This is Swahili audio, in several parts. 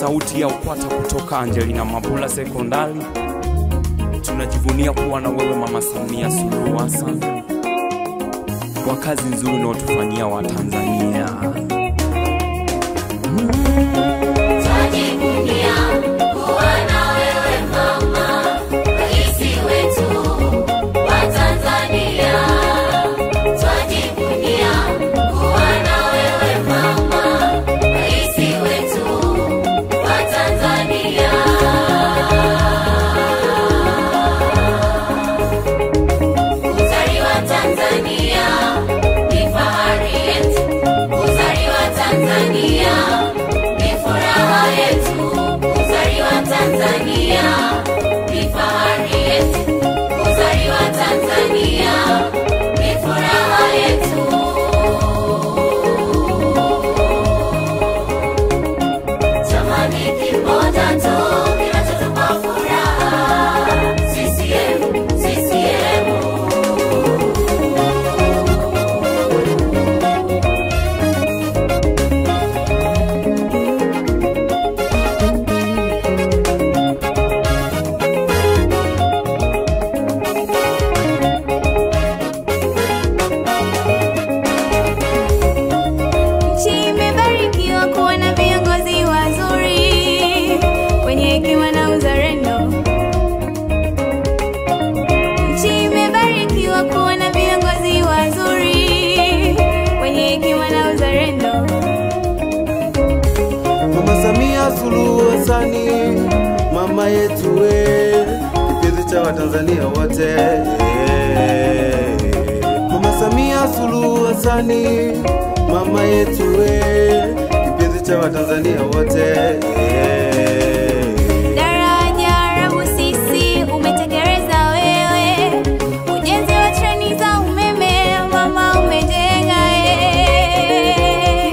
sauti ya ukwata kutoka Angelina Mabula Sekondari. Tunajivunia kuwa na wewe Mama Samia Suluhu Hassan, kwa kazi nzuri unayotufanyia wa Tanzania. Tunajivunia kuwa na wewe mama, rais wetu wa Tanzania. Tunajivunia kuwa na wewe mama, rais wetu wa Tanzania. Kuzaliwa Tanzania ni fahari yetu, kuzaliwa Tanzania ni furaha yetu, kuzaliwa Tanzania ni fahari yetu, kuzaliwa Tanzania ni furaha yetu. Jamani, kimoja tu kinachotupa furaha, CCM, CCM. Mama Samia Suluhu Hassan, mama yetu we, kipenzi cha Watanzania wote. Mama Samia Suluhu Hassan, mama yetu we, kipenzi cha Watanzania wote. Daraja la Busisi umetekeleza wewe, ujenzi wa treni za umeme mama umejenga.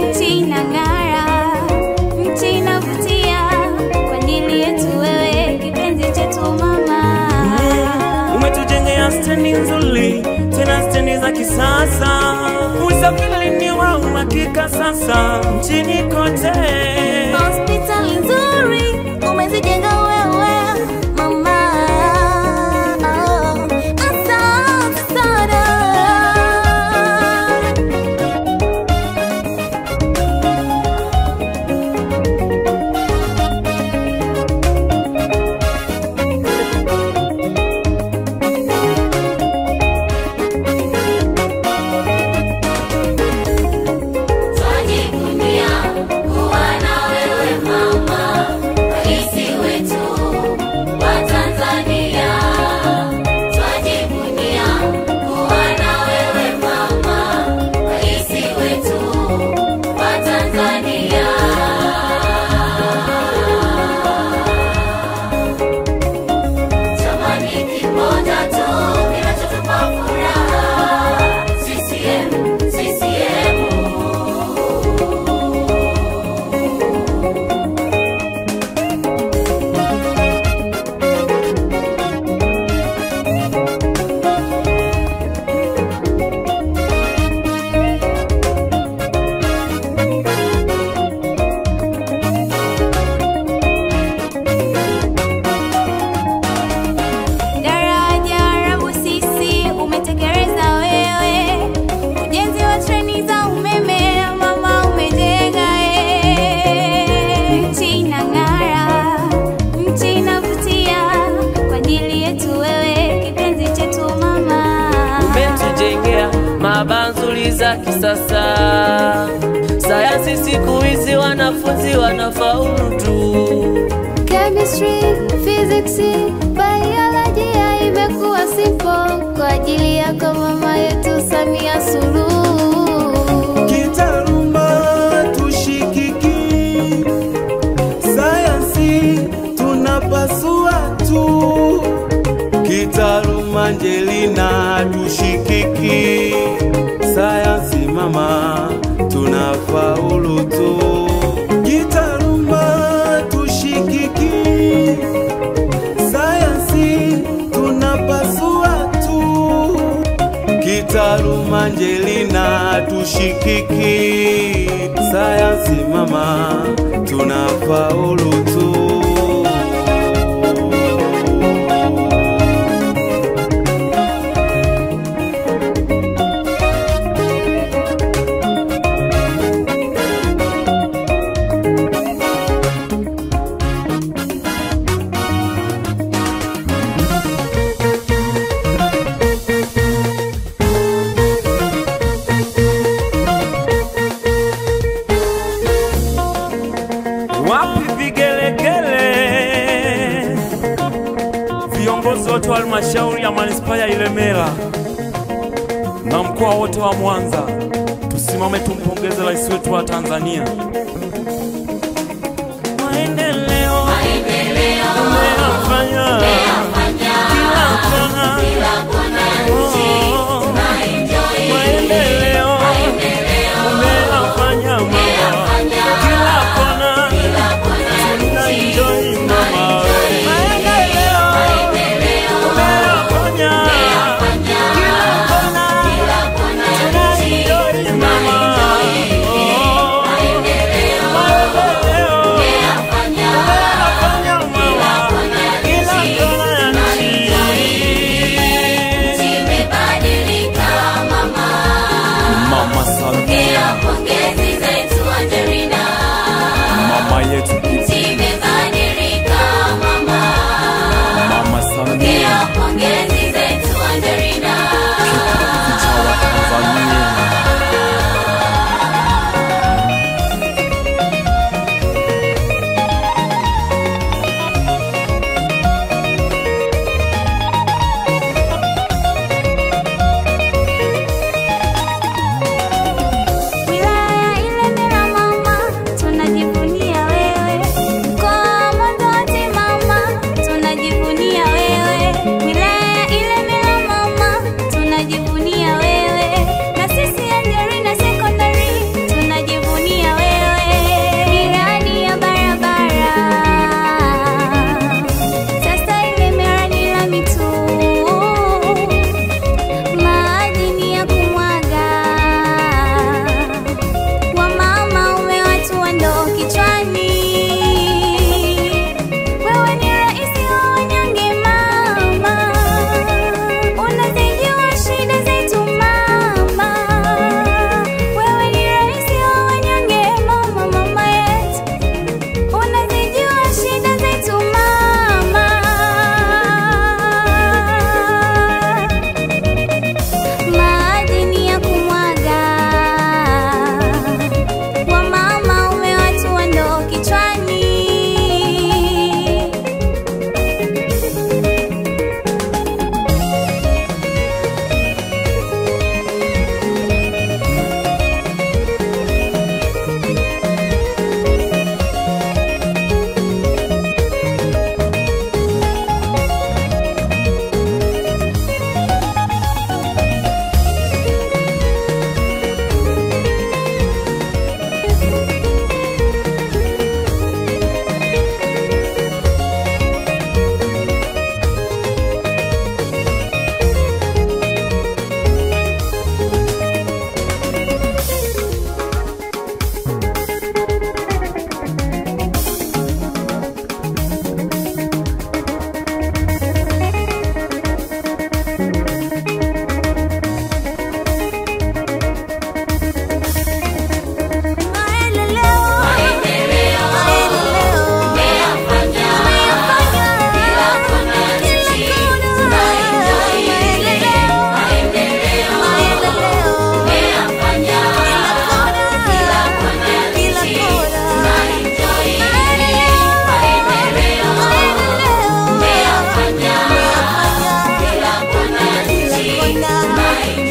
Nchi inang'ara, nchi inavutia, kwa ajili yetu wewe, kipenzi chetu mama. Umetujengea stendi nzuri, tena stendi za kisasa. Usafiri ni wa uhakika sasa nchini kote. Hospitali nzuri umezijenga wewe mama. Asante sana. Tunajivunia kuwa na wewe mama, rais wetu wa Tanzania. Tunajivunia kuwa na wewe mama, rais wetu wa Tanzania. Jamani, kimoja tu kinachotupa furaha, CCM, CCM. Daraja la Busisi umetekeleza wewe, ujenzi wa treni za umeme mama umejenga. Nchi inang'ara, nchi inavutia, kwa ajili yetu wewe, kipenzi chetu mama. Umetujengea maabara nzuri za kisasa, sayansi siku hizi wanafunzi wanafaulu tu. Chemistry, physics, biology imekuwa simple, kwa ajili yako mama yetu Samia Suluhu. Kitaaluma tushikiki, sayansi tunapasua tu. Kitaaluma Angelina tushikiki, sayansi mama tunafaulu tu. Kitaaluma tushikiki, sayansi tunapasua tu. kitaaluma Angelina tushikiki, sayansi mama tunafaulu tu. Wapi vigelegele viongozi wote wa halmashauri ya manispaa ya Ilemela na mkoa wote wa Mwanza, tusimame tumpongeze rais wetu wa Tanzania. Maendeleo umeyafanya kila kona nchi tunaenjoy. Maendeleo umeyafanya kila kona tunaenjoy mama. Maendeleo umeyafanya kila kona tunaenjoy mama. Bye.